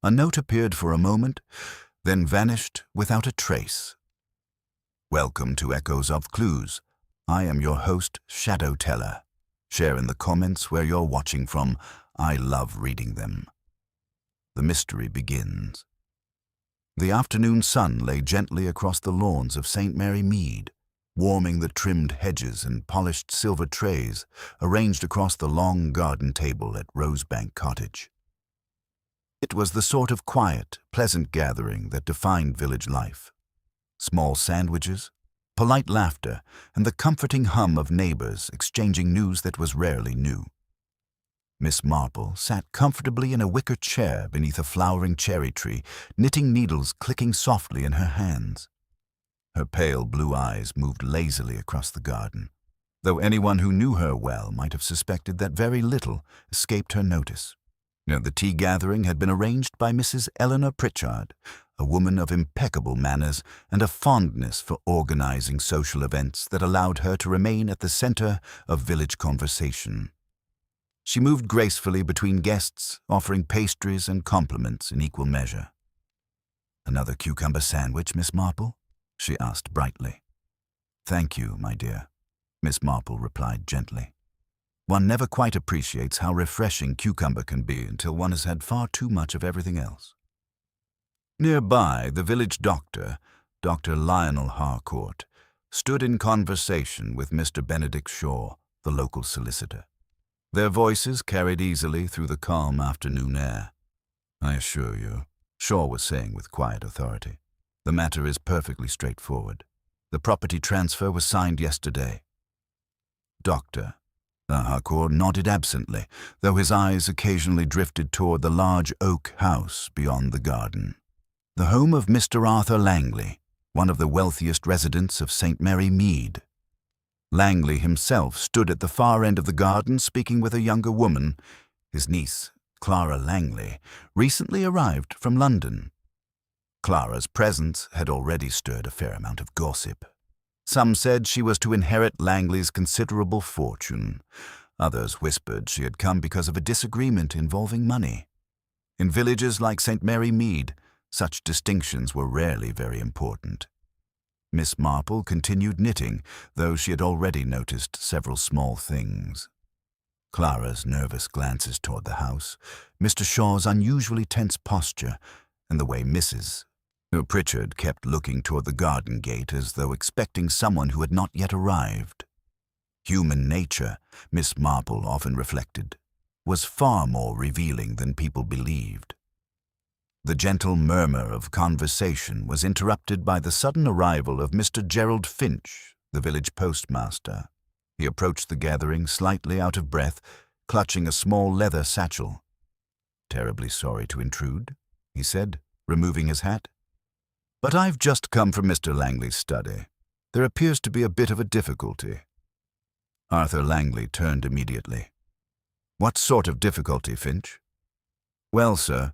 A note appeared for a moment, then vanished without a trace. Welcome to Echoes of Clues. I am your host, Shadow Teller. Share in the comments where you're watching from. I love reading them. The mystery begins. The afternoon sun lay gently across the lawns of St. Mary Mead, warming the trimmed hedges and polished silver trays arranged across the long garden table at Rosebank Cottage. It was the sort of quiet, pleasant gathering that defined village life. Small sandwiches, polite laughter, and the comforting hum of neighbors exchanging news that was rarely new. Miss Marple sat comfortably in a wicker chair beneath a flowering cherry tree, knitting needles clicking softly in her hands. Her pale blue eyes moved lazily across the garden, though anyone who knew her well might have suspected that very little escaped her notice. The tea gathering had been arranged by Mrs. Eleanor Pritchard, a woman of impeccable manners and a fondness for organizing social events that allowed her to remain at the center of village conversation. She moved gracefully between guests, offering pastries and compliments in equal measure. "Another cucumber sandwich, Miss Marple?" she asked brightly. "Thank you, my dear," Miss Marple replied gently. "One never quite appreciates how refreshing cucumber can be until one has had far too much of everything else." Nearby, the village doctor, Dr. Lionel Harcourt, stood in conversation with Mr. Benedict Shaw, the local solicitor. Their voices carried easily through the calm afternoon air. "I assure you," Shaw was saying with quiet authority, "the matter is perfectly straightforward. The property transfer was signed yesterday." Dr. Harcourt nodded absently, though his eyes occasionally drifted toward the large oak house beyond the garden. The home of Mr. Arthur Langley, one of the wealthiest residents of St. Mary Mead. Langley himself stood at the far end of the garden speaking with a younger woman, his niece, Clara Langley, recently arrived from London. Clara's presence had already stirred a fair amount of gossip. Some said she was to inherit Langley's considerable fortune. Others whispered she had come because of a disagreement involving money. In villages like St. Mary Mead, such distinctions were rarely very important. Miss Marple continued knitting, though she had already noticed several small things. Clara's nervous glances toward the house, Mr. Shaw's unusually tense posture, and the way Mrs. Pritchard kept looking toward the garden gate as though expecting someone who had not yet arrived. Human nature, Miss Marple often reflected, was far more revealing than people believed. The gentle murmur of conversation was interrupted by the sudden arrival of Mr. Gerald Finch, the village postmaster. He approached the gathering slightly out of breath, clutching a small leather satchel. "Terribly sorry to intrude," he said, removing his hat. "But I've just come from Mr. Langley's study. There appears to be a bit of a difficulty." Arthur Langley turned immediately. "What sort of difficulty, Finch?" "Well, sir."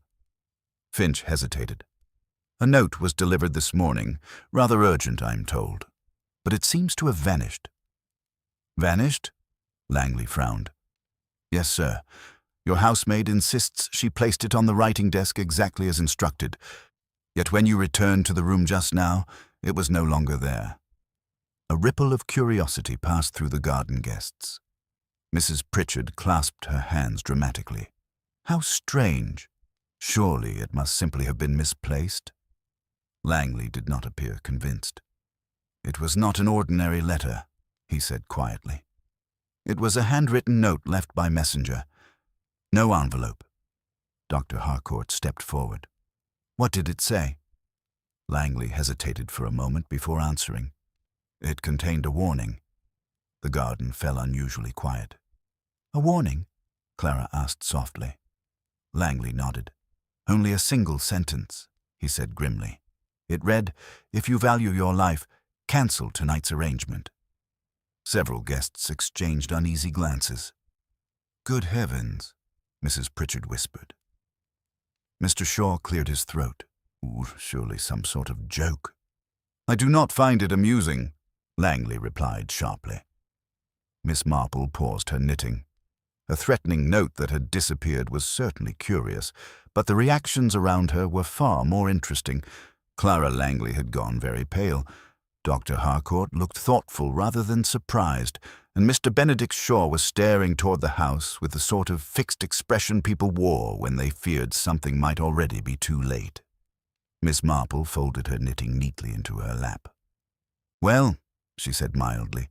Finch hesitated. "A note was delivered this morning, rather urgent, I'm told, but it seems to have vanished." "Vanished?" Langley frowned. "Yes, sir. Your housemaid insists she placed it on the writing desk exactly as instructed. Yet when you returned to the room just now, it was no longer there." A ripple of curiosity passed through the garden guests. Mrs. Pritchard clasped her hands dramatically. "How strange! Surely it must simply have been misplaced." Langley did not appear convinced. "It was not an ordinary letter," he said quietly. "It was a handwritten note left by messenger. No envelope." Dr. Harcourt stepped forward. "What did it say?" Langley hesitated for a moment before answering. "It contained a warning." The garden fell unusually quiet. "A warning?" Clara asked softly. Langley nodded. "Only a single sentence," he said grimly. It read, "If you value your life, cancel tonight's arrangement." Several guests exchanged uneasy glances. "Good heavens," Mrs. Pritchard whispered. Mr. Shaw cleared his throat. Surely some sort of joke. "I do not find it amusing," Langley replied sharply. Miss Marple paused her knitting. A threatening note that had disappeared was certainly curious, but the reactions around her were far more interesting. Clara Langley had gone very pale. Dr. Harcourt looked thoughtful rather than surprised, and Mr. Benedict Shaw was staring toward the house with the sort of fixed expression people wore when they feared something might already be too late. Miss Marple folded her knitting neatly into her lap. "Well," she said mildly,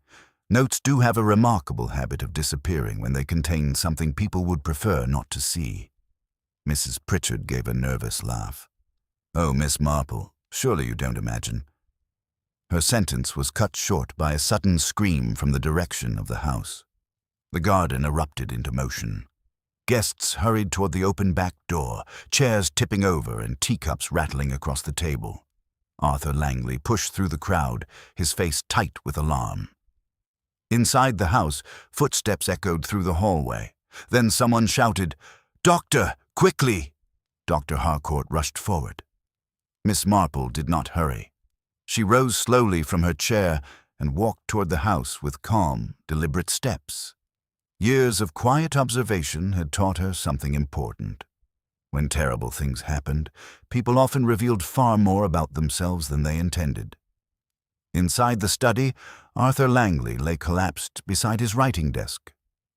"notes do have a remarkable habit of disappearing when they contain something people would prefer not to see." Mrs. Pritchard gave a nervous laugh. "Oh, Miss Marple, surely you don't imagine—" Her sentence was cut short by a sudden scream from the direction of the house. The garden erupted into motion. Guests hurried toward the open back door, chairs tipping over and teacups rattling across the table. Arthur Langley pushed through the crowd, his face tight with alarm. Inside the house, footsteps echoed through the hallway. Then someone shouted, "Doctor, quickly!" Dr. Harcourt rushed forward. Miss Marple did not hurry. She rose slowly from her chair and walked toward the house with calm, deliberate steps. Years of quiet observation had taught her something important. When terrible things happened, people often revealed far more about themselves than they intended. Inside the study, Arthur Langley lay collapsed beside his writing desk.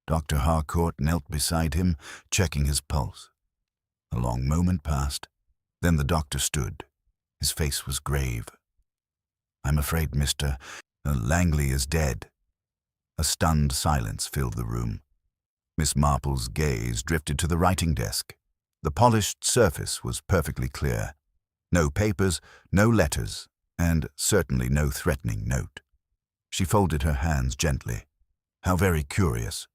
Dr. Harcourt knelt beside him, checking his pulse. A long moment passed. Then the doctor stood. His face was grave. "I'm afraid Mr. Langley is dead." A stunned silence filled the room. Miss Marple's gaze drifted to the writing desk. The polished surface was perfectly clear. No papers, no letters, and certainly no threatening note. She folded her hands gently. How very curious.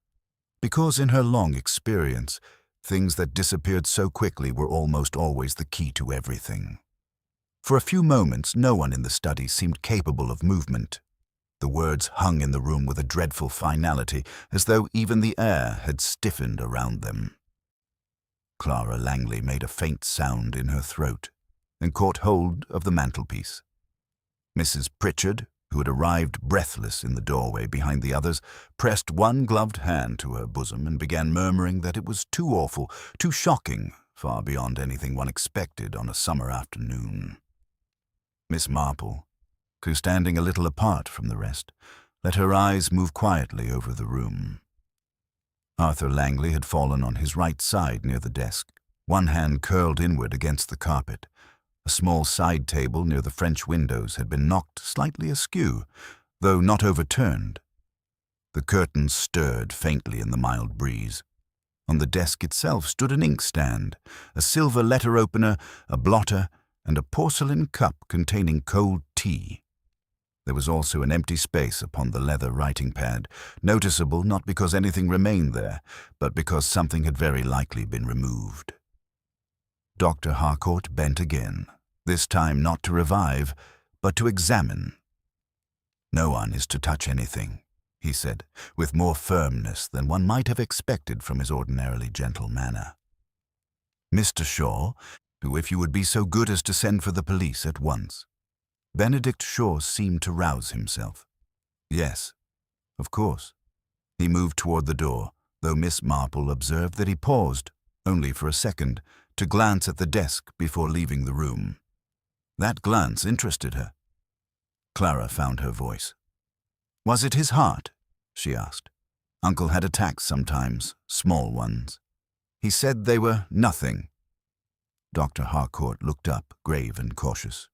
Because in her long experience, things that disappeared so quickly were almost always the key to everything. For a few moments, no one in the study seemed capable of movement. The words hung in the room with a dreadful finality, as though even the air had stiffened around them. Clara Langley made a faint sound in her throat and caught hold of the mantelpiece. Mrs. Pritchard, who had arrived breathless in the doorway behind the others, pressed one gloved hand to her bosom and began murmuring that it was too awful, too shocking, far beyond anything one expected on a summer afternoon. Miss Marple, who, standing a little apart from the rest, let her eyes move quietly over the room. Arthur Langley had fallen on his right side near the desk, one hand curled inward against the carpet. A small side table near the French windows had been knocked slightly askew, though not overturned. The curtains stirred faintly in the mild breeze. On the desk itself stood an inkstand, a silver letter opener, a blotter, and a porcelain cup containing cold tea. There was also an empty space upon the leather writing pad, noticeable not because anything remained there, but because something had very likely been removed. Dr. Harcourt bent again, this time not to revive, but to examine. "No one is to touch anything," he said, with more firmness than one might have expected from his ordinarily gentle manner. "Mr. Shaw, who, if you would be so good as to send for the police at once." Benedict Shaw seemed to rouse himself. "Yes, of course." He moved toward the door, though Miss Marple observed that he paused, only for a second, to glance at the desk before leaving the room. That glance interested her. Clara found her voice. "Was it his heart?" she asked. "Uncle had attacks sometimes, small ones. He said they were nothing." Dr. Harcourt looked up, grave and cautious.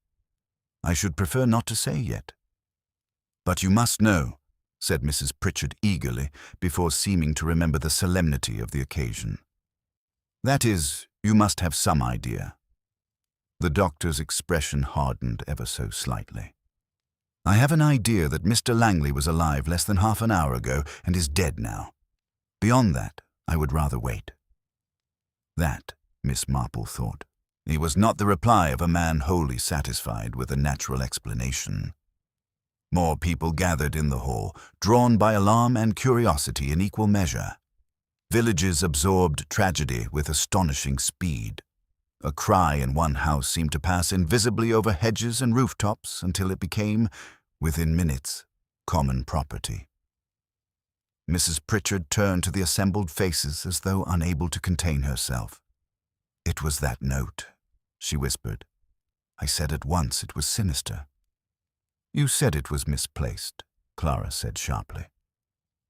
"I should prefer not to say yet." "But you must know," said Mrs. Pritchard eagerly, before seeming to remember the solemnity of the occasion. "That is, you must have some idea." The doctor's expression hardened ever so slightly. "I have an idea that Mr. Langley was alive less than half an hour ago and is dead now. Beyond that, I would rather wait." That, Miss Marple thought, he was not the reply of a man wholly satisfied with a natural explanation. More people gathered in the hall, drawn by alarm and curiosity in equal measure. Villages absorbed tragedy with astonishing speed. A cry in one house seemed to pass invisibly over hedges and rooftops until it became, within minutes, common property. Mrs. Pritchard turned to the assembled faces as though unable to contain herself. "It was that note," she whispered. "I said at once it was sinister." "You said it was misplaced," Clara said sharply.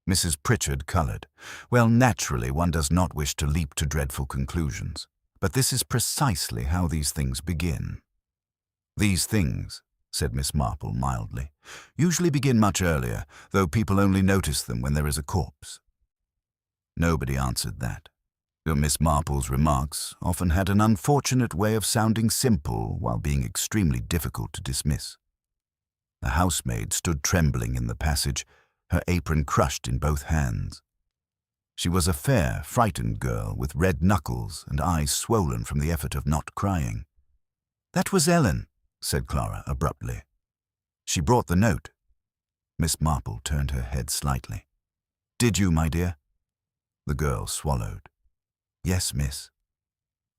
Mrs. Pritchard colored. "Well, naturally one does not wish to leap to dreadful conclusions, but this is precisely how these things begin." "These things," said Miss Marple mildly, "usually begin much earlier, though people only notice them when there is a corpse." Nobody answered that. Miss Marple's remarks often had an unfortunate way of sounding simple while being extremely difficult to dismiss. The housemaid stood trembling in the passage, her apron crushed in both hands. She was a fair, frightened girl with red knuckles and eyes swollen from the effort of not crying. "That was Ellen," said Clara abruptly. "She brought the note." Miss Marple turned her head slightly. "Did you, my dear?" The girl swallowed. "Yes, miss."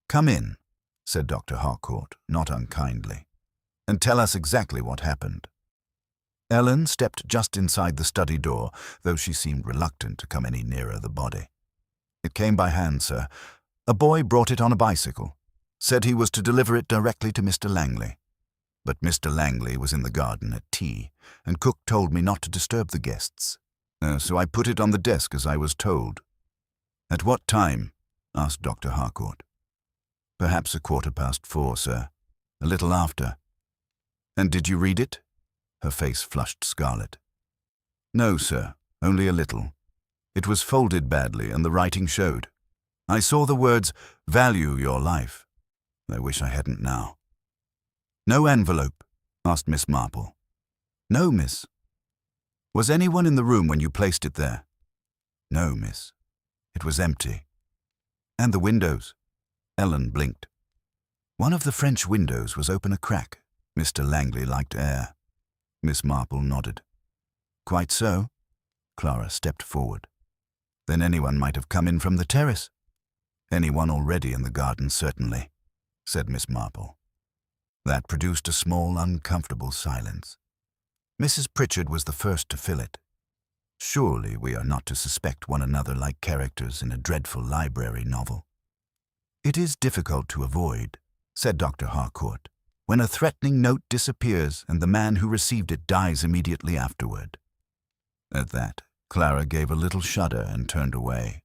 "Come in," said Dr. Harcourt, not unkindly, "and tell us exactly what happened." Ellen stepped just inside the study door, though she seemed reluctant to come any nearer the body. "It came by hand, sir. A boy brought it on a bicycle. Said he was to deliver it directly to Mr. Langley. But Mr. Langley was in the garden at tea, and cook told me not to disturb the guests. So I put it on the desk as I was told." "At what time?" asked Dr. Harcourt. "Perhaps 4:15, sir. A little after." "And did you read it?" Her face flushed scarlet. "No, sir, only a little. It was folded badly and the writing showed. I saw the words, 'Value your life.' I wish I hadn't now." "No envelope?" asked Miss Marple. "No, miss." "Was anyone in the room when you placed it there?" "No, miss. It was empty." "And the windows?" Ellen blinked. "One of the French windows was open a crack. Mr. Langley liked air." Miss Marple nodded. "Quite so." Clara stepped forward. "Then anyone might have come in from the terrace." "Anyone already in the garden, certainly," said Miss Marple. That produced a small, uncomfortable silence. Mrs. Pritchard was the first to fill it. "Surely we are not to suspect one another like characters in a dreadful library novel." "It is difficult to avoid," said Dr. Harcourt, "when a threatening note disappears and the man who received it dies immediately afterward." At that, Clara gave a little shudder and turned away.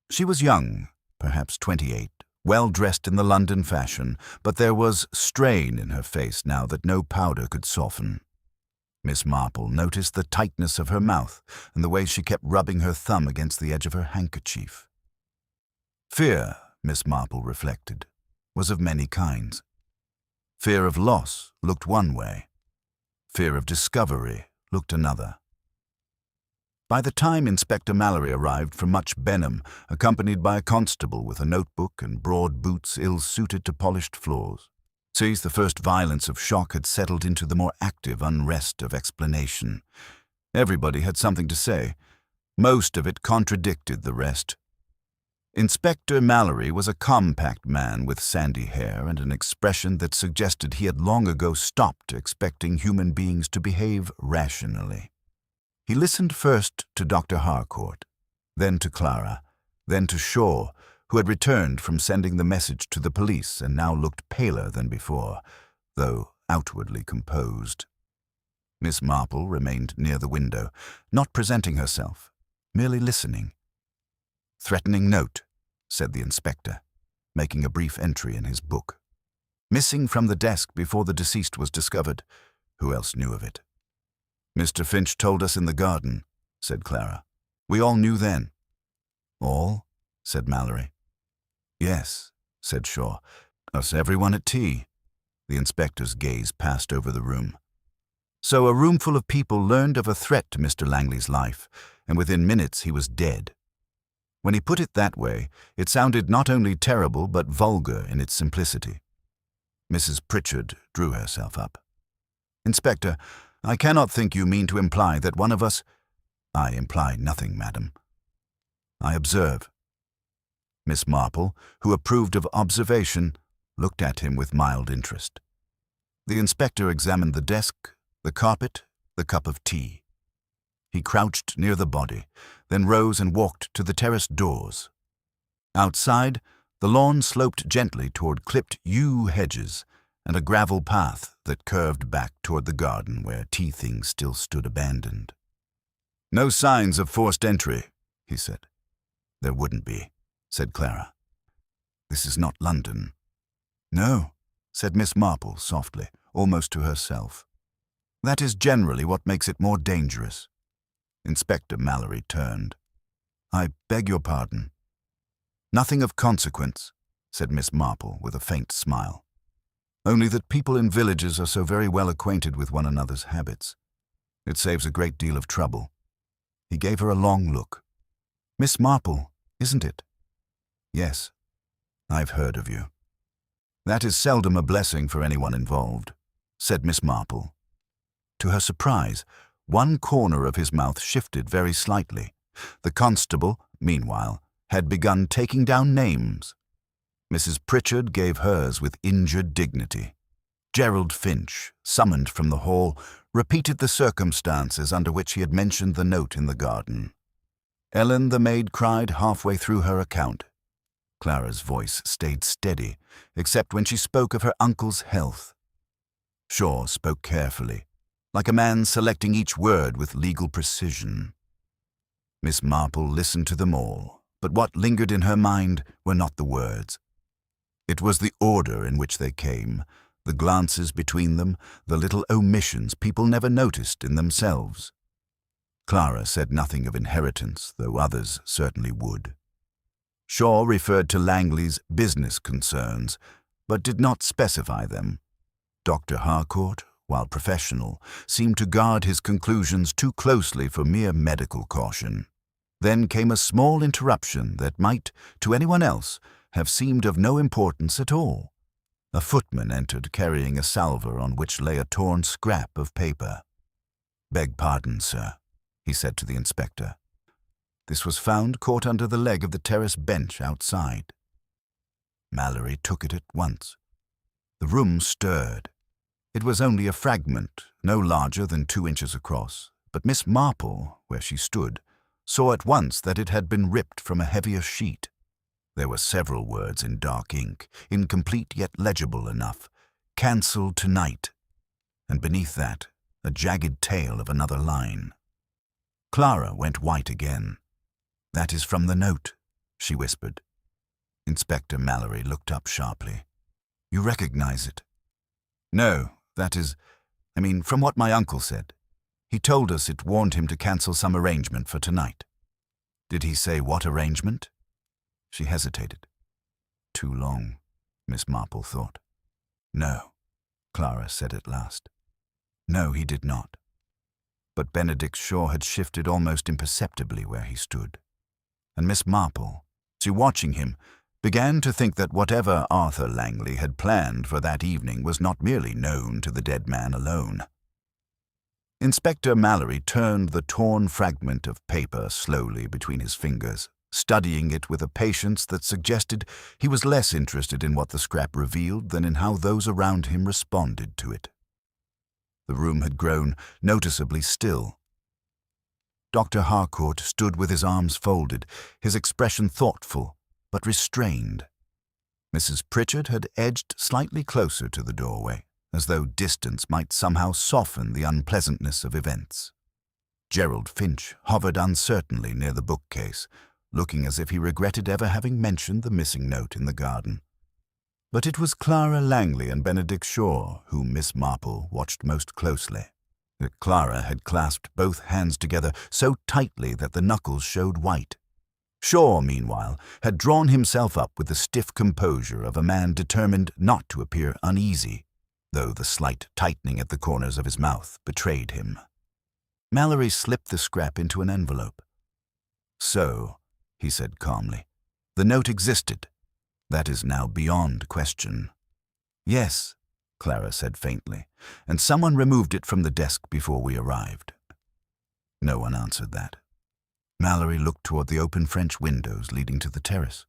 She was young, perhaps 28, well dressed in the London fashion, but there was strain in her face now that no powder could soften. Miss Marple noticed the tightness of her mouth and the way she kept rubbing her thumb against the edge of her handkerchief. Fear, Miss Marple reflected, was of many kinds. Fear of loss looked one way. Fear of discovery looked another. By the time Inspector Mallory arrived from Much Benham, accompanied by a constable with a notebook and broad boots ill-suited to polished floors, the first violence of shock had settled into the more active unrest of explanation. Everybody had something to say. Most of it contradicted the rest. Inspector Mallory was a compact man with sandy hair and an expression that suggested he had long ago stopped expecting human beings to behave rationally. He listened first to Dr. Harcourt, then to Clara, then to Shaw, who had returned from sending the message to the police and now looked paler than before, though outwardly composed. Miss Marple remained near the window, not presenting herself, merely listening. "Threatening note," said the inspector, making a brief entry in his book. "Missing from the desk before the deceased was discovered. Who else knew of it?" "Mr. Finch told us in the garden," said Clara. "We all knew then." "All?" said Mallory. "Yes," said Shaw. "Us everyone at tea." The inspector's gaze passed over the room. "So a roomful of people learned of a threat to Mr. Langley's life, and within minutes he was dead." When he put it that way, it sounded not only terrible but vulgar in its simplicity. Mrs. Pritchard drew herself up. "Inspector, I cannot think you mean to imply that one of us—" "I imply nothing, madam. I observe." Miss Marple, who approved of observation, looked at him with mild interest. The inspector examined the desk, the carpet, the cup of tea. He crouched near the body, then rose and walked to the terrace doors. Outside, the lawn sloped gently toward clipped yew hedges and a gravel path that curved back toward the garden where tea things still stood abandoned. "No signs of forced entry," he said. "There wouldn't be," said Clara. "This is not London." "No," said Miss Marple softly, almost to herself. "That is generally what makes it more dangerous." Inspector Mallory turned. "I beg your pardon." "Nothing of consequence," said Miss Marple with a faint smile. "Only that people in villages are so very well acquainted with one another's habits. It saves a great deal of trouble." He gave her a long look. "Miss Marple, isn't it?" "Yes. I've heard of you." "That is seldom a blessing for anyone involved," said Miss Marple. To her surprise, one corner of his mouth shifted very slightly. The constable, meanwhile, had begun taking down names. Mrs. Pritchard gave hers with injured dignity. Gerald Finch, summoned from the hall, repeated the circumstances under which he had mentioned the note in the garden. Ellen the maid cried halfway through her account. Clara's voice stayed steady, except when she spoke of her uncle's health. Shaw spoke carefully, like a man selecting each word with legal precision. Miss Marple listened to them all, but what lingered in her mind were not the words. It was the order in which they came, the glances between them, the little omissions people never noticed in themselves. Clara said nothing of inheritance, though others certainly would. Shaw referred to Langley's business concerns, but did not specify them. Dr. Harcourt, while professional, seemed to guard his conclusions too closely for mere medical caution. Then came a small interruption that might, to anyone else, have seemed of no importance at all. A footman entered carrying a salver on which lay a torn scrap of paper. "Beg pardon, sir," he said to the inspector. "This was found caught under the leg of the terrace bench outside." Mallory took it at once. The room stirred. It was only a fragment, no larger than 2 inches across, but Miss Marple, where she stood, saw at once that it had been ripped from a heavier sheet. There were several words in dark ink, incomplete yet legible enough. "Cancel tonight," and beneath that, a jagged tail of another line. Clara went white again. "That is from the note," she whispered. Inspector Mallory looked up sharply. "You recognize it?" "No, from what my uncle said. He told us it warned him to cancel some arrangement for tonight." "Did he say what arrangement?" She hesitated. Too long, Miss Marple thought. "No," Clara said at last. "No, he did not." But Benedict Shaw had shifted almost imperceptibly where he stood. And Miss Marple, watching him, began to think that whatever Arthur Langley had planned for that evening was not merely known to the dead man alone. Inspector Mallory turned the torn fragment of paper slowly between his fingers, studying it with a patience that suggested he was less interested in what the scrap revealed than in how those around him responded to it. The room had grown noticeably still. Dr. Harcourt stood with his arms folded, his expression thoughtful but restrained. Mrs. Pritchard had edged slightly closer to the doorway, as though distance might somehow soften the unpleasantness of events. Gerald Finch hovered uncertainly near the bookcase, looking as if he regretted ever having mentioned the missing note in the garden. But it was Clara Langley and Benedict Shaw whom Miss Marple watched most closely. Clara had clasped both hands together so tightly that the knuckles showed white. Shaw, meanwhile, had drawn himself up with the stiff composure of a man determined not to appear uneasy, though the slight tightening at the corners of his mouth betrayed him. Mallory slipped the scrap into an envelope. "So," he said calmly, "the note existed. That is now beyond question." "Yes," Clara said faintly, "and someone removed it from the desk before we arrived." No one answered that. Mallory looked toward the open French windows leading to the terrace.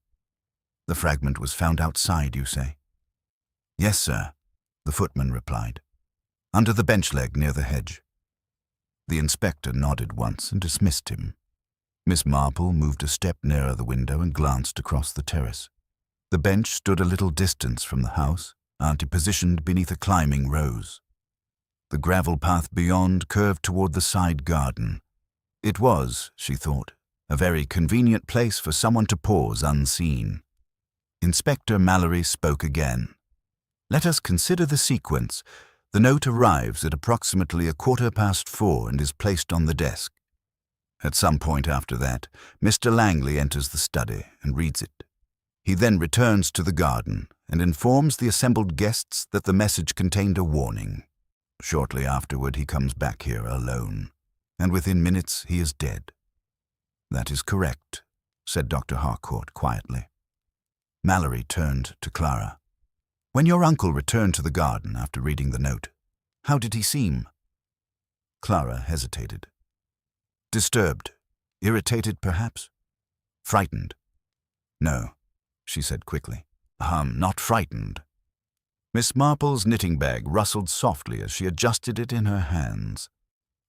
"The fragment was found outside, you say?" "Yes, sir," the footman replied. "Under the bench leg near the hedge." The inspector nodded once and dismissed him. Miss Marple moved a step nearer the window and glanced across the terrace. The bench stood a little distance from the house, positioned beneath a climbing rose. The gravel path beyond curved toward the side garden. It was, she thought, a very convenient place for someone to pause unseen. Inspector Mallory spoke again. "Let us consider the sequence. The note arrives at approximately 4:15 and is placed on the desk. At some point after that, Mr. Langley enters the study and reads it. He then returns to the garden and informs the assembled guests that the message contained a warning. Shortly afterward, he comes back here alone, and within minutes he is dead." "That is correct," said Dr. Harcourt quietly. Mallory turned to Clara. "When your uncle returned to the garden after reading the note, how did he seem?" Clara hesitated. "Disturbed. Irritated, perhaps? Frightened?" "No," she said quickly. Not frightened." Miss Marple's knitting bag rustled softly as she adjusted it in her hands.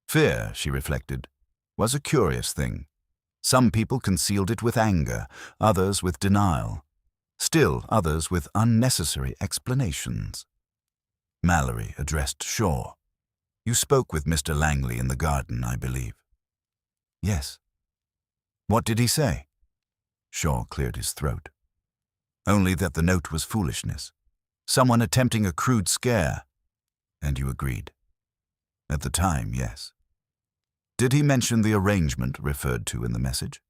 Fear, she reflected, was a curious thing. Some people concealed it with anger, others with denial. Still others with unnecessary explanations. Mallory addressed Shaw. "You spoke with Mr. Langley in the garden, I believe." "Yes." "What did he say?" Shaw cleared his throat. "Only that the note was foolishness. Someone attempting a crude scare." "And you agreed?" "At the time, yes." "Did he mention the arrangement referred to in the message?"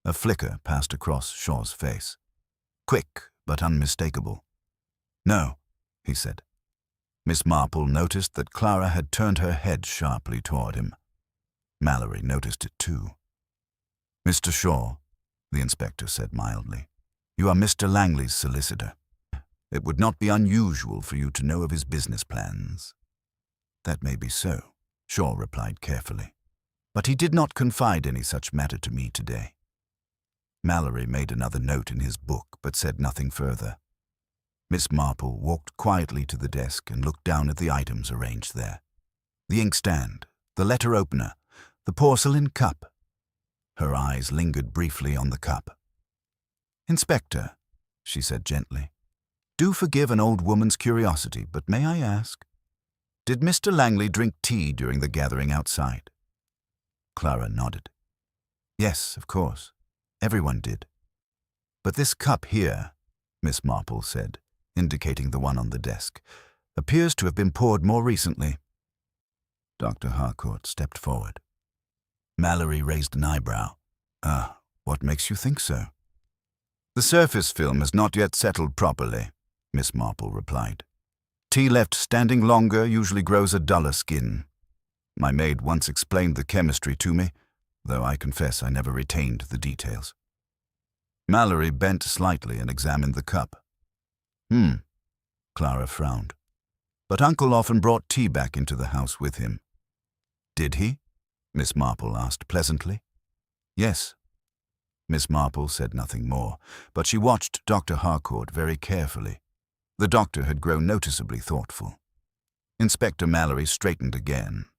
A flicker passed across Shaw's face. Quick, but unmistakable. "No," he said. Miss Marple noticed that Clara had turned her head sharply toward him. Mallory noticed it too. "Mr. Shaw," the inspector said mildly, "you are Mr. Langley's solicitor. It would not be unusual for you to know of his business plans." "That may be so," Shaw replied carefully. "But he did not confide any such matter to me today." Mallory made another note in his book, but said nothing further. Miss Marple walked quietly to the desk and looked down at the items arranged there. The inkstand, the letter opener, the porcelain cup. Her eyes lingered briefly on the cup. "Inspector," she said gently, "do forgive an old woman's curiosity, but may I ask, did Mr. Langley drink tea during the gathering outside?" Clara nodded. "Yes, of course. Everyone did. But this cup here," Miss Marple said, indicating the one on the desk, "appears to have been poured more recently." Dr. Harcourt stepped forward. Mallory raised an eyebrow. What makes you think so?" "The surface film has not yet settled properly," Miss Marple replied. "Tea left standing longer usually grows a duller skin. My maid once explained the chemistry to me, though I confess I never retained the details." Mallory bent slightly and examined the cup. Clara frowned. "But Uncle often brought tea back into the house with him." "Did he?" Miss Marple asked pleasantly. "Yes." Miss Marple said nothing more, but she watched Dr. Harcourt very carefully. The doctor had grown noticeably thoughtful. Inspector Mallory straightened again.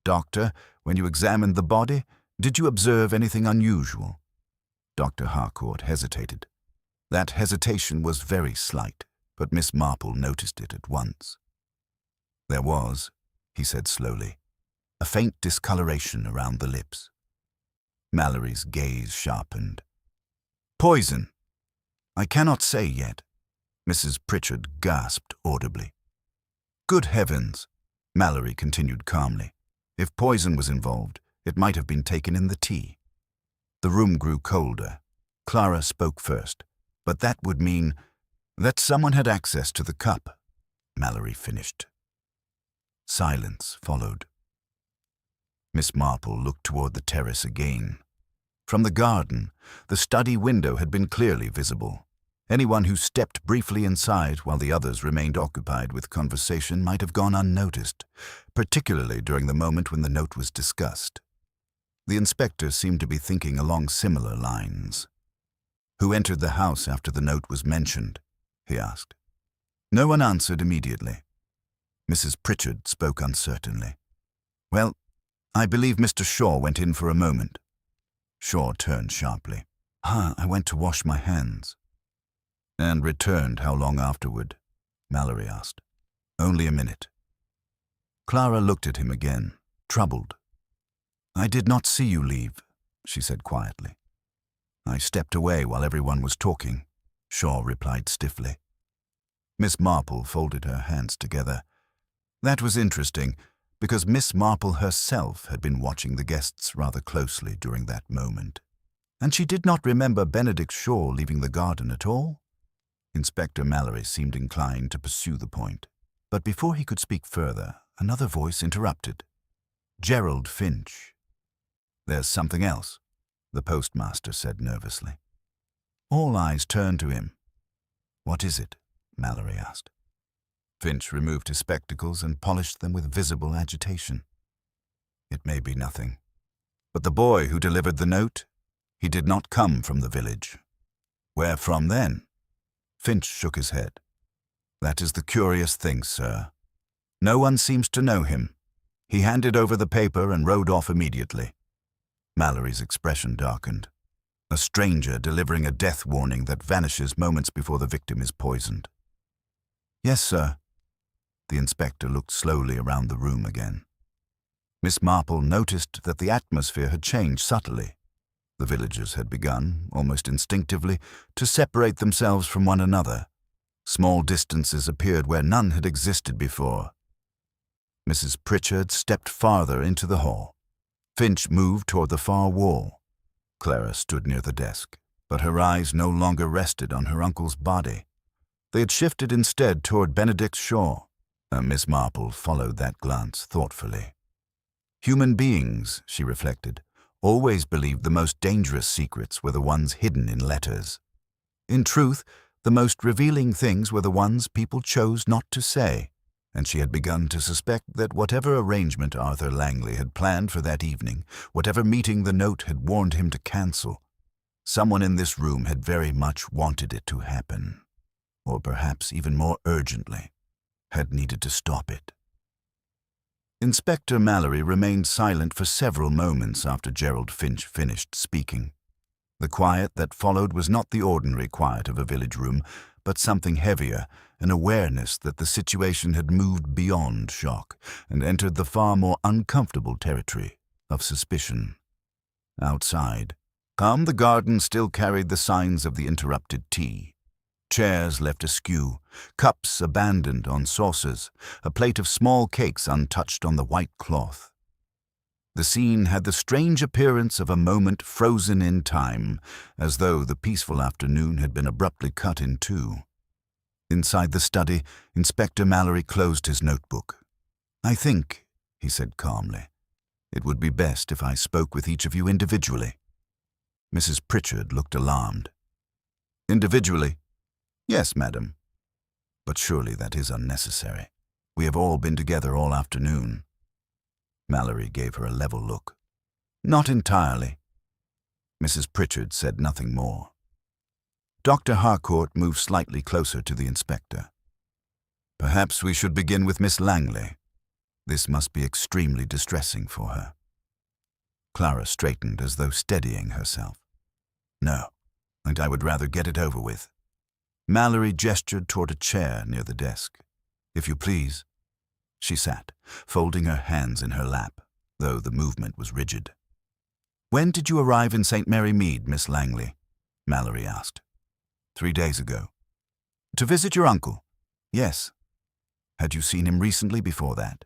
"Doctor, when you examined the body, did you observe anything unusual?" Dr. Harcourt hesitated. That hesitation was very slight, but Miss Marple noticed it at once. "There was," he said slowly, "a faint discoloration around the lips." Mallory's gaze sharpened. "Poison?" "I cannot say yet." Mrs. Pritchard gasped audibly. "Good heavens," Mallory continued calmly. "If poison was involved, it might have been taken in the tea." The room grew colder. Clara spoke first. "But that would mean that someone had access to the cup," Mallory finished. Silence followed. Miss Marple looked toward the terrace again. From the garden, the study window had been clearly visible. Anyone who stepped briefly inside while the others remained occupied with conversation might have gone unnoticed, particularly during the moment when the note was discussed. The inspector seemed to be thinking along similar lines. "Who entered the house after the note was mentioned?" he asked. No one answered immediately. Mrs. Pritchard spoke uncertainly. "Well, I believe Mr. Shaw went in for a moment. Shaw turned sharply. I went to wash my hands. And returned how long afterward? Mallory asked. Only a minute. Clara looked at him again, troubled. I did not see you leave, she said quietly. I stepped away while everyone was talking, Shaw replied stiffly. Miss Marple folded her hands together. That was interesting, because Miss Marple herself had been watching the guests rather closely during that moment. And she did not remember Benedict Shaw leaving the garden at all. Inspector Mallory seemed inclined to pursue the point, but before he could speak further, another voice interrupted. Gerald Finch. There's something else, the postmaster said nervously. All eyes turned to him. What is it? Mallory asked. Finch removed his spectacles and polished them with visible agitation. It may be nothing. But the boy who delivered the note, he did not come from the village. Where from then? Finch shook his head. That is the curious thing, sir. No one seems to know him. He handed over the paper and rode off immediately. Mallory's expression darkened. A stranger delivering a death warning that vanishes moments before the victim is poisoned. Yes, sir. The inspector looked slowly around the room again. Miss Marple noticed that the atmosphere had changed subtly. The villagers had begun, almost instinctively, to separate themselves from one another. Small distances appeared where none had existed before. Mrs. Pritchard stepped farther into the hall. Finch moved toward the far wall. Clara stood near the desk, but her eyes no longer rested on her uncle's body. They had shifted instead toward Benedict Shaw. Miss Marple followed that glance thoughtfully. Human beings, she reflected, always believed the most dangerous secrets were the ones hidden in letters. In truth, the most revealing things were the ones people chose not to say, and she had begun to suspect that whatever arrangement Arthur Langley had planned for that evening, whatever meeting the note had warned him to cancel, someone in this room had very much wanted it to happen, or perhaps even more urgently, had needed to stop it. Inspector Mallory remained silent for several moments after Gerald Finch finished speaking. The quiet that followed was not the ordinary quiet of a village room, but something heavier, an awareness that the situation had moved beyond shock and entered the far more uncomfortable territory of suspicion. Outside, the garden still carried the signs of the interrupted tea. Chairs left askew, cups abandoned on saucers, a plate of small cakes untouched on the white cloth. The scene had the strange appearance of a moment frozen in time, as though the peaceful afternoon had been abruptly cut in two. Inside the study, Inspector Mallory closed his notebook. I think, he said calmly, it would be best if I spoke with each of you individually. Mrs. Pritchard looked alarmed. Individually? Yes, madam. But surely that is unnecessary. We have all been together all afternoon. Mallory gave her a level look. Not entirely. Mrs. Pritchard said nothing more. Dr. Harcourt moved slightly closer to the inspector. Perhaps we should begin with Miss Langley. This must be extremely distressing for her. Clara straightened as though steadying herself. No, and I would rather get it over with. Mallory gestured toward a chair near the desk. If you please. She sat, folding her hands in her lap, though the movement was rigid. When did you arrive in St. Mary Mead, Miss Langley? Mallory asked. 3 days ago. To visit your uncle? Yes. Had you seen him recently before that?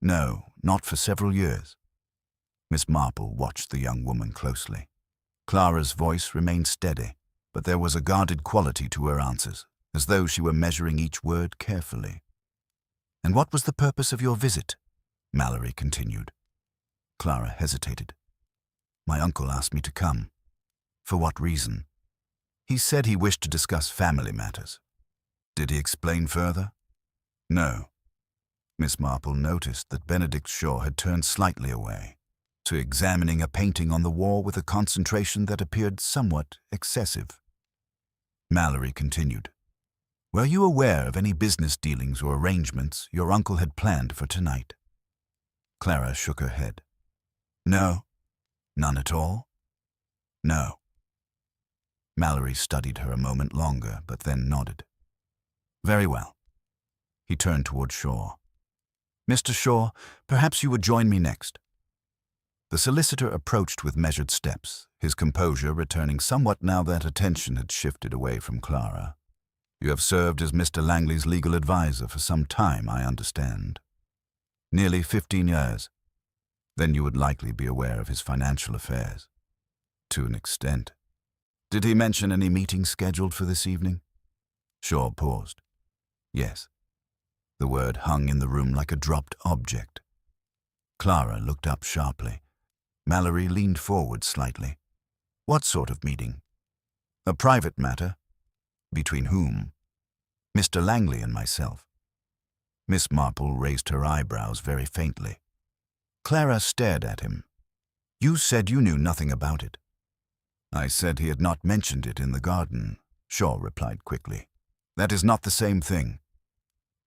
No, not for several years. Miss Marple watched the young woman closely. Clara's voice remained steady, but there was a guarded quality to her answers, as though she were measuring each word carefully. And what was the purpose of your visit? Mallory continued. Clara hesitated. My uncle asked me to come. For what reason? He said he wished to discuss family matters. Did he explain further? No. Miss Marple noticed that Benedict Shaw had turned slightly away, to examining a painting on the wall with a concentration that appeared somewhat excessive. Mallory continued. Were you aware of any business dealings or arrangements your uncle had planned for tonight? Clara shook her head. No. None at all? No. Mallory studied her a moment longer, but then nodded. Very well. He turned toward Shaw. Mr. Shaw, perhaps you would join me next. The solicitor approached with measured steps, his composure returning somewhat now that attention had shifted away from Clara. You have served as Mr. Langley's legal advisor for some time, I understand. Nearly 15 years. Then you would likely be aware of his financial affairs. To an extent. Did he mention any meetings scheduled for this evening? Shaw paused. Yes. The word hung in the room like a dropped object. Clara looked up sharply. Mallory leaned forward slightly. What sort of meeting? A private matter. Between whom? Mr. Langley and myself. Miss Marple raised her eyebrows very faintly. Clara stared at him. You said you knew nothing about it. I said he had not mentioned it in the garden, Shaw replied quickly. That is not the same thing.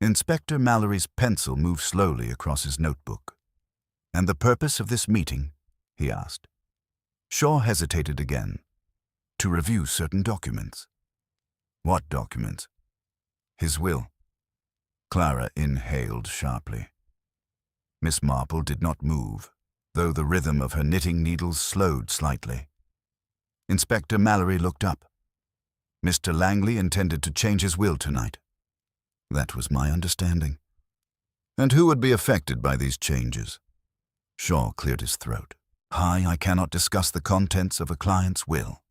Inspector Mallory's pencil moved slowly across his notebook. And the purpose of this meeting? He asked. Shaw hesitated again. To review certain documents. What documents? His will. Clara inhaled sharply. Miss Marple did not move, though the rhythm of her knitting needles slowed slightly. Inspector Mallory looked up. Mr. Langley intended to change his will tonight. That was my understanding. And who would be affected by these changes? Shaw cleared his throat. I cannot discuss the contents of a client's will.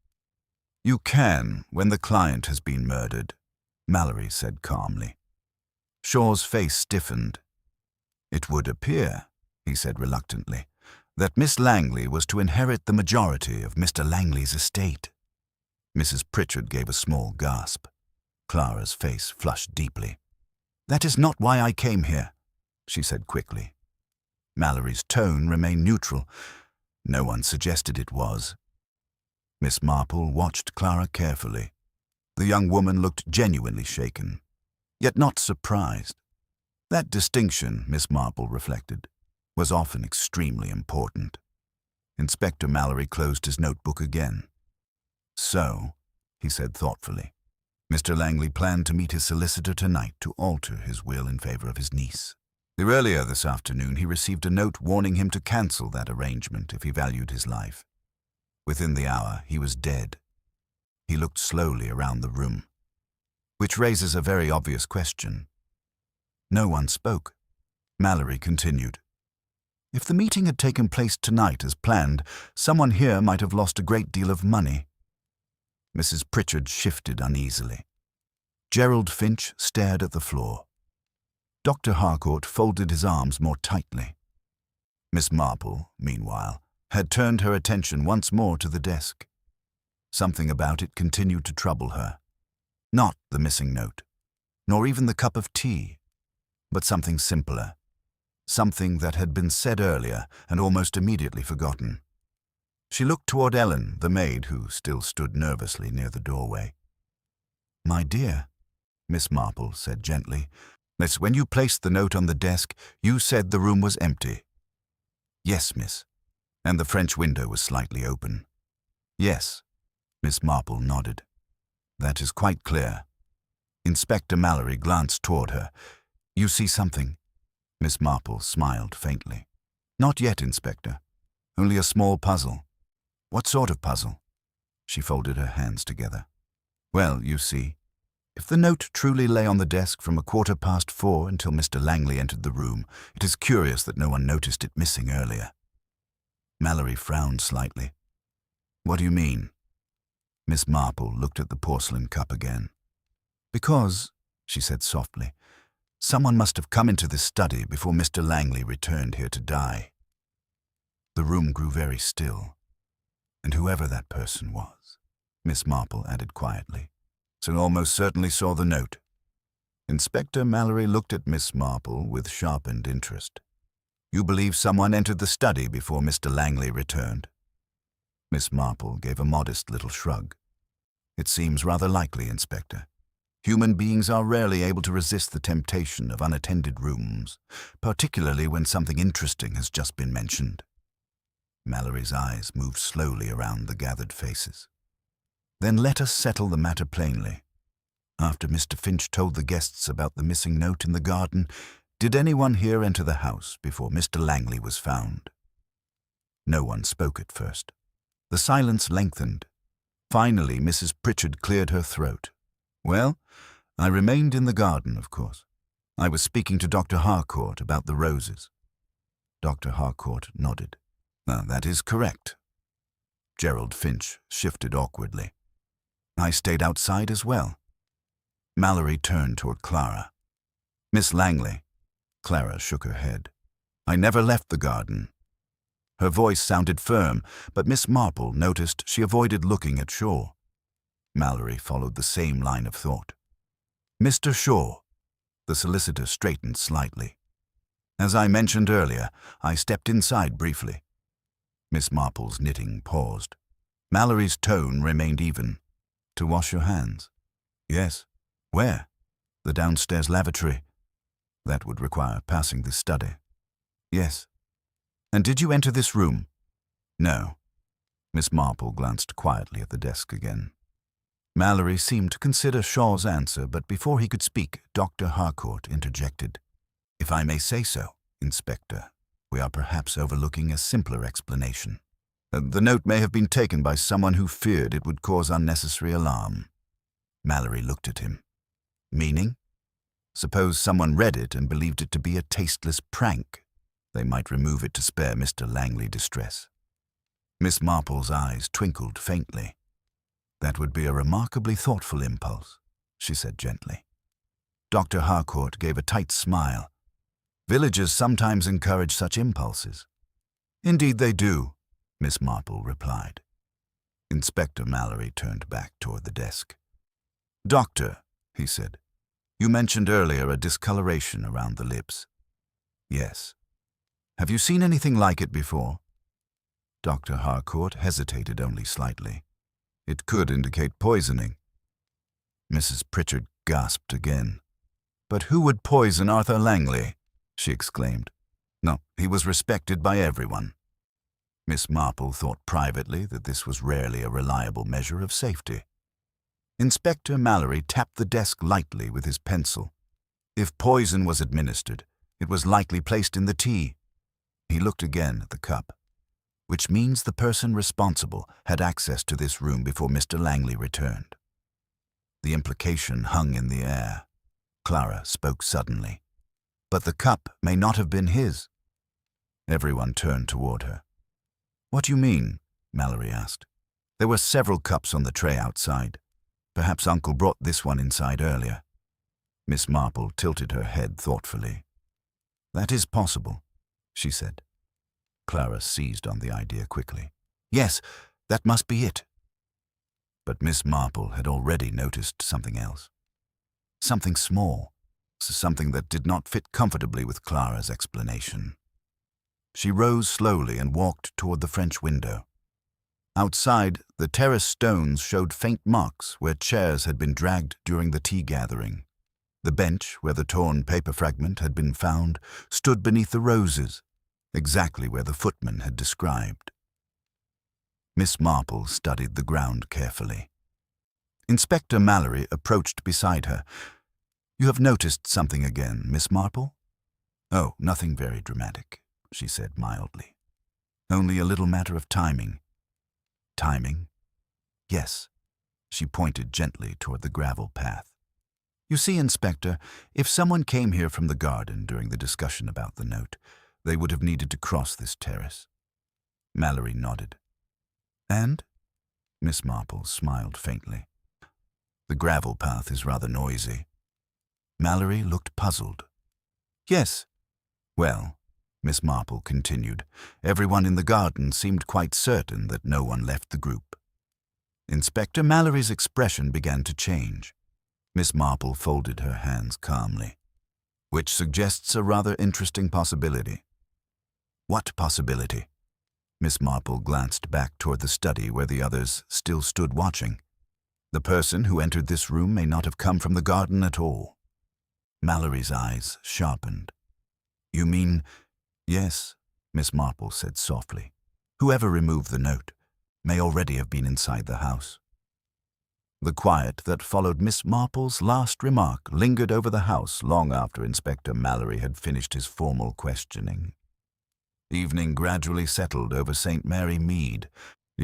You can when the client has been murdered, Mallory said calmly. Shaw's face stiffened. It would appear, he said reluctantly, that Miss Langley was to inherit the majority of Mr. Langley's estate. Mrs. Pritchard gave a small gasp. Clara's face flushed deeply. That is not why I came here, she said quickly. Mallory's tone remained neutral. No one suggested it was. Miss Marple watched Clara carefully. The young woman looked genuinely shaken, yet not surprised. That distinction, Miss Marple reflected, was often extremely important. Inspector Mallory closed his notebook again. So, he said thoughtfully, Mr. Langley planned to meet his solicitor tonight to alter his will in favor of his niece. Earlier this afternoon, he received a note warning him to cancel that arrangement if he valued his life. Within the hour, he was dead. He looked slowly around the room. Which raises a very obvious question. No one spoke. Mallory continued. If the meeting had taken place tonight as planned, someone here might have lost a great deal of money. Mrs. Pritchard shifted uneasily. Gerald Finch stared at the floor. Dr. Harcourt folded his arms more tightly. Miss Marple, meanwhile, had turned her attention once more to the desk. Something about it continued to trouble her. Not the missing note, nor even the cup of tea, but something simpler, something that had been said earlier and almost immediately forgotten. She looked toward Ellen, the maid, who still stood nervously near the doorway. My dear, Miss Marple said gently, Miss, when you placed the note on the desk, you said the room was empty. Yes, miss. And the French window was slightly open. Yes. Miss Marple nodded. That is quite clear. Inspector Mallory glanced toward her. You see something? Miss Marple smiled faintly. Not yet, Inspector. Only a small puzzle. What sort of puzzle? She folded her hands together. Well, you see, if the note truly lay on the desk from 4:15 until Mr. Langley entered the room, it is curious that no one noticed it missing earlier. Mallory frowned slightly. What do you mean? Miss Marple looked at the porcelain cup again. Because, she said softly, someone must have come into this study before Mr. Langley returned here to die. The room grew very still. And whoever that person was, Miss Marple added quietly, so almost certainly saw the note. Inspector Mallory looked at Miss Marple with sharpened interest. You believe someone entered the study before Mr. Langley returned? Miss Marple gave a modest little shrug. It seems rather likely, Inspector. Human beings are rarely able to resist the temptation of unattended rooms, particularly when something interesting has just been mentioned. Mallory's eyes moved slowly around the gathered faces. "Then let us settle the matter plainly. After Mr. Finch told the guests about the missing note in the garden, did anyone here enter the house before Mr. Langley was found?" No one spoke at first. The silence lengthened. Finally, Mrs. Pritchard cleared her throat. "Well, I remained in the garden, of course. I was speaking to Dr. Harcourt about the roses." Dr. Harcourt nodded. "That is correct." Gerald Finch shifted awkwardly. "I stayed outside as well." Mallory turned toward Clara. "Miss Langley." Clara shook her head. "I never left the garden." Her voice sounded firm, but Miss Marple noticed she avoided looking at Shaw. Mallory followed the same line of thought. "Mr. Shaw." The solicitor straightened slightly. "As I mentioned earlier, I stepped inside briefly." Miss Marple's knitting paused. Mallory's tone remained even. "To wash your hands?" "Yes." "Where?" "The downstairs lavatory." "That would require passing the study." "Yes." "And did you enter this room?" "No." Miss Marple glanced quietly at the desk again. Mallory seemed to consider Shaw's answer, but before he could speak, Dr. Harcourt interjected. "If I may say so, Inspector, we are perhaps overlooking a simpler explanation. The note may have been taken by someone who feared it would cause unnecessary alarm." Mallory looked at him. "Meaning? Suppose someone read it and believed it to be a tasteless prank. They might remove it to spare Mr. Langley distress." Miss Marple's eyes twinkled faintly. "That would be a remarkably thoughtful impulse," she said gently. Dr. Harcourt gave a tight smile. "Villagers sometimes encourage such impulses." "Indeed they do," Miss Marple replied. Inspector Mallory turned back toward the desk. "Doctor," he said, "you mentioned earlier a discoloration around the lips." "Yes." "Have you seen anything like it before?" Dr. Harcourt hesitated only slightly. "It could indicate poisoning." Mrs. Pritchard gasped again. "But who would poison Arthur Langley?" she exclaimed. "No, he was respected by everyone." Miss Marple thought privately that this was rarely a reliable measure of safety. Inspector Mallory tapped the desk lightly with his pencil. "If poison was administered, it was likely placed in the tea." He looked again at the cup. "Which means the person responsible had access to this room before Mr. Langley returned." The implication hung in the air. Clara spoke suddenly. "But the cup may not have been his." Everyone turned toward her. "What do you mean?" Mallory asked. "There were several cups on the tray outside. Perhaps Uncle brought this one inside earlier." Miss Marple tilted her head thoughtfully. "That is possible," she said. Clara seized on the idea quickly. "Yes, that must be it." But Miss Marple had already noticed something else. Something small, something that did not fit comfortably with Clara's explanation. She rose slowly and walked toward the French window. Outside, the terrace stones showed faint marks where chairs had been dragged during the tea gathering. The bench, where the torn paper fragment had been found, stood beneath the roses, exactly where the footman had described. Miss Marple studied the ground carefully. Inspector Mallory approached beside her. "You have noticed something again, Miss Marple?" "Oh, nothing very dramatic," she said mildly. "Only a little matter of timing." "Timing?" "Yes." She pointed gently toward the gravel path. "You see, Inspector, if someone came here from the garden during the discussion about the note, they would have needed to cross this terrace." Mallory nodded. "And?" Miss Marple smiled faintly. "The gravel path is rather noisy." Mallory looked puzzled. "Yes." "Well," Miss Marple continued, "everyone in the garden seemed quite certain that no one left the group." Inspector Mallory's expression began to change. Miss Marple folded her hands calmly. "Which suggests a rather interesting possibility." "What possibility?" Miss Marple glanced back toward the study where the others still stood watching. "The person who entered this room may not have come from the garden at all." Mallory's eyes sharpened. "You mean—" "Yes," Miss Marple said softly. Whoever removed the note may already have been inside the house. The quiet that followed Miss Marple's last remark lingered over the house long after Inspector Mallory had finished his formal questioning. Evening gradually settled over St. Mary Mead,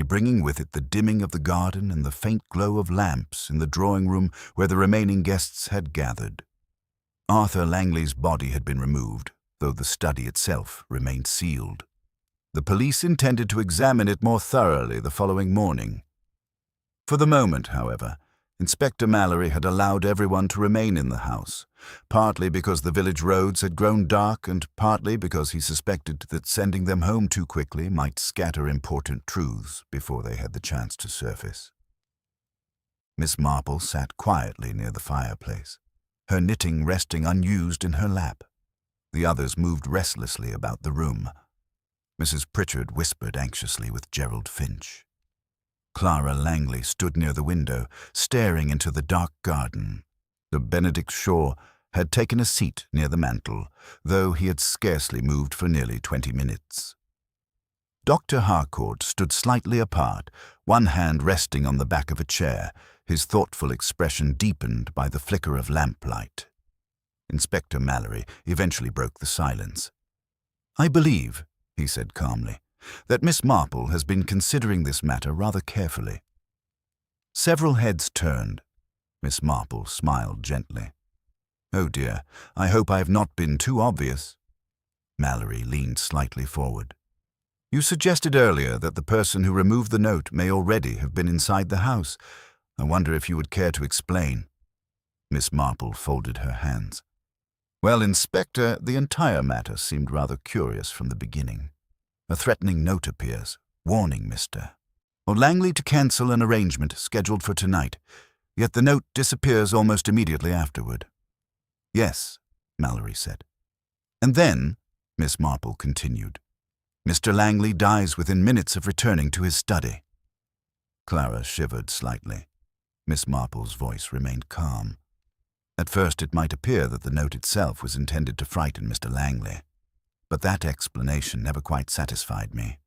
bringing with it the dimming of the garden and the faint glow of lamps in the drawing-room where the remaining guests had gathered. Arthur Langley's body had been removed, though the study itself remained sealed. The police intended to examine it more thoroughly the following morning. For the moment, however, Inspector Mallory had allowed everyone to remain in the house, partly because the village roads had grown dark and partly because he suspected that sending them home too quickly might scatter important truths before they had the chance to surface. Miss Marple sat quietly near the fireplace, her knitting resting unused in her lap. The others moved restlessly about the room. Mrs. Pritchard whispered anxiously with Gerald Finch. Clara Langley stood near the window, staring into the dark garden. Sir Benedict Shaw had taken a seat near the mantel, though he had scarcely moved for nearly 20 minutes. Dr. Harcourt stood slightly apart, one hand resting on the back of a chair, his thoughtful expression deepened by the flicker of lamplight. Inspector Mallory eventually broke the silence. "I believe," he said calmly, "that Miss Marple has been considering this matter rather carefully." Several heads turned. Miss Marple smiled gently. "Oh dear, I hope I have not been too obvious." Mallory leaned slightly forward. "You suggested earlier that the person who removed the note may already have been inside the house. I wonder if you would care to explain." Miss Marple folded her hands. "Well, Inspector, the entire matter seemed rather curious from the beginning. A threatening note appears, warning Mr. Langley to cancel an arrangement scheduled for tonight, yet the note disappears almost immediately afterward." "Yes," Mallory said. "And then," Miss Marple continued, "Mr. Langley dies within minutes of returning to his study." Clara shivered slightly. Miss Marple's voice remained calm. At first it might appear that the note itself was intended to frighten Mr. Langley, but that explanation never quite satisfied me.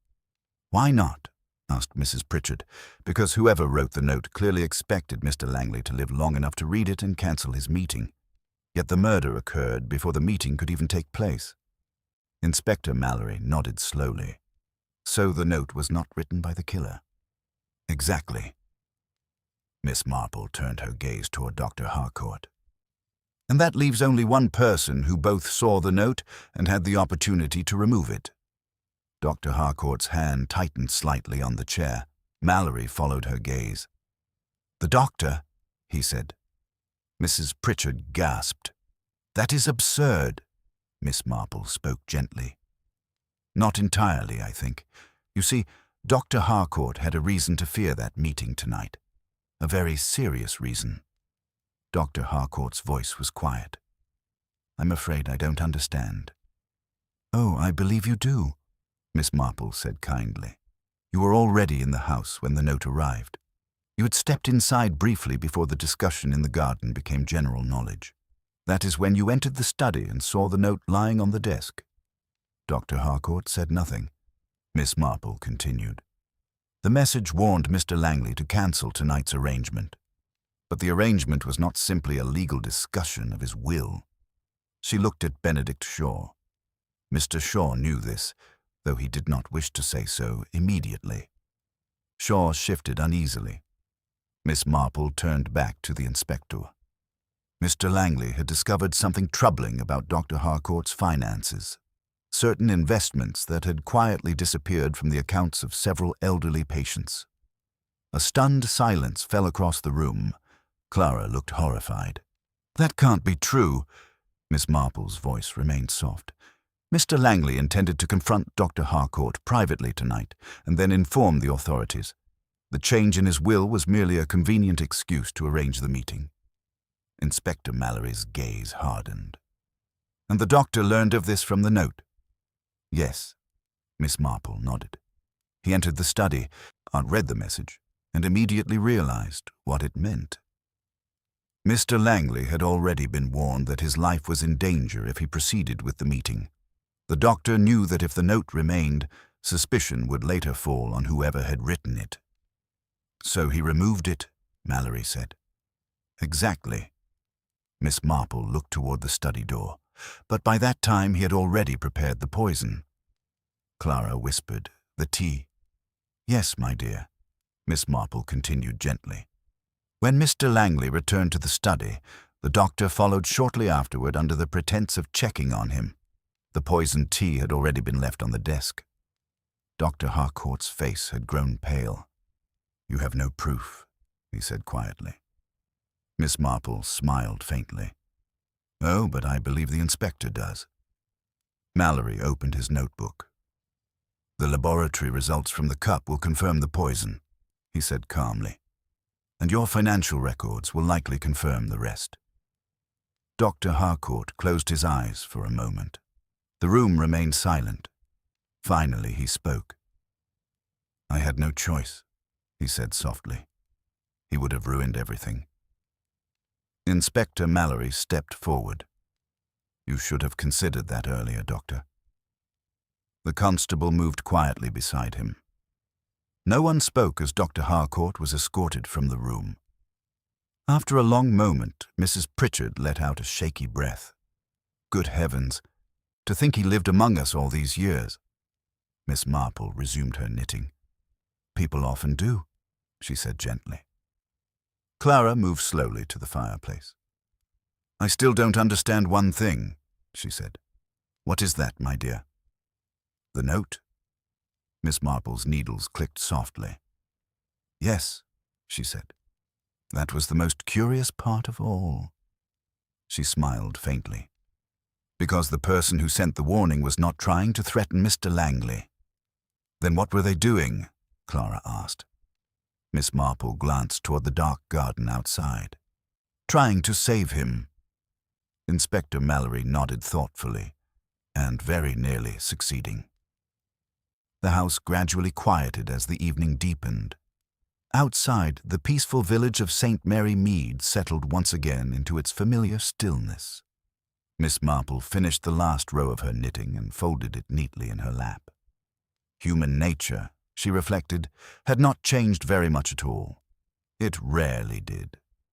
"Why not?" asked Mrs. Pritchard. "Because whoever wrote the note clearly expected Mr. Langley to live long enough to read it and cancel his meeting. Yet the murder occurred before the meeting could even take place." Inspector Mallory nodded slowly. "So the note was not written by the killer?" "Exactly." Miss Marple turned her gaze toward Dr. Harcourt. "And that leaves only one person who both saw the note and had the opportunity to remove it." Dr. Harcourt's hand tightened slightly on the chair. Mallory followed her gaze. "The doctor," he said. Mrs. Pritchard gasped. "That is absurd." Miss Marple spoke gently. "Not entirely, I think. You see, Dr. Harcourt had a reason to fear that meeting tonight. A very serious reason." Dr. Harcourt's voice was quiet. "I'm afraid I don't understand." "Oh, I believe you do," Miss Marple said kindly. "You were already in the house when the note arrived. You had stepped inside briefly before the discussion in the garden became general knowledge. That is when you entered the study and saw the note lying on the desk." Dr. Harcourt said nothing. Miss Marple continued. "The message warned Mr. Langley to cancel tonight's arrangement. But the arrangement was not simply a legal discussion of his will." She looked at Benedict Shaw. Mr. Shaw knew this, though he did not wish to say so immediately. Shaw shifted uneasily. Miss Marple turned back to the inspector. Mr. Langley had discovered something troubling about Dr. Harcourt's finances. Certain investments that had quietly disappeared from the accounts of several elderly patients. A stunned silence fell across the room. Clara looked horrified. "That can't be true." Miss Marple's voice remained soft. "Mr. Langley intended to confront Dr. Harcourt privately tonight and then inform the authorities. The change in his will was merely a convenient excuse to arrange the meeting." Inspector Mallory's gaze hardened. "And the doctor learned of this from the note?" "Yes," Miss Marple nodded. "He entered the study, read the message, and immediately realized what it meant." Mr. Langley had already been warned that his life was in danger if he proceeded with the meeting. The doctor knew that if the note remained, Suspicion would later fall on whoever had written it. So he removed it, Mallory said. Exactly. Miss Marple looked toward the study door, but by that time he had already prepared the poison. Clara whispered, "The tea." "Yes, my dear," Miss Marple continued gently. When Mr. Langley returned to the study, the doctor followed shortly afterward under the pretense of checking on him. The poisoned tea had already been left on the desk. Dr. Harcourt's face had grown pale. "You have no proof," he said quietly. Miss Marple smiled faintly. "Oh, but I believe the inspector does." Mallory opened his notebook. "The laboratory results from the cup will confirm the poison," he said calmly. "And your financial records will likely confirm the rest." Dr. Harcourt closed his eyes for a moment. The room remained silent. Finally he spoke. "I had no choice," he said softly. "He would have ruined everything." Inspector Mallory stepped forward. "You should have considered that earlier, Doctor." The constable moved quietly beside him. No one spoke as Dr. Harcourt was escorted from the room. After a long moment, Mrs. Pritchard let out a shaky breath. "Good heavens, to think he lived among us all these years." Miss Marple resumed her knitting. "People often do," she said gently. Clara moved slowly to the fireplace. "I still don't understand one thing," she said. "What is that, my dear?" "The note?" Miss Marple's needles clicked softly. "Yes," she said. "That was the most curious part of all." She smiled faintly. "Because the person who sent the warning was not trying to threaten Mr. Langley." "Then what were they doing?" Clara asked. Miss Marple glanced toward the dark garden outside. "Trying to save him." Inspector Mallory nodded thoughtfully, and very nearly succeeding. The house gradually quieted as the evening deepened. Outside, the peaceful village of St. Mary Mead settled once again into its familiar stillness. Miss Marple finished the last row of her knitting and folded it neatly in her lap. Human nature, she reflected, had not changed very much at all. It rarely did.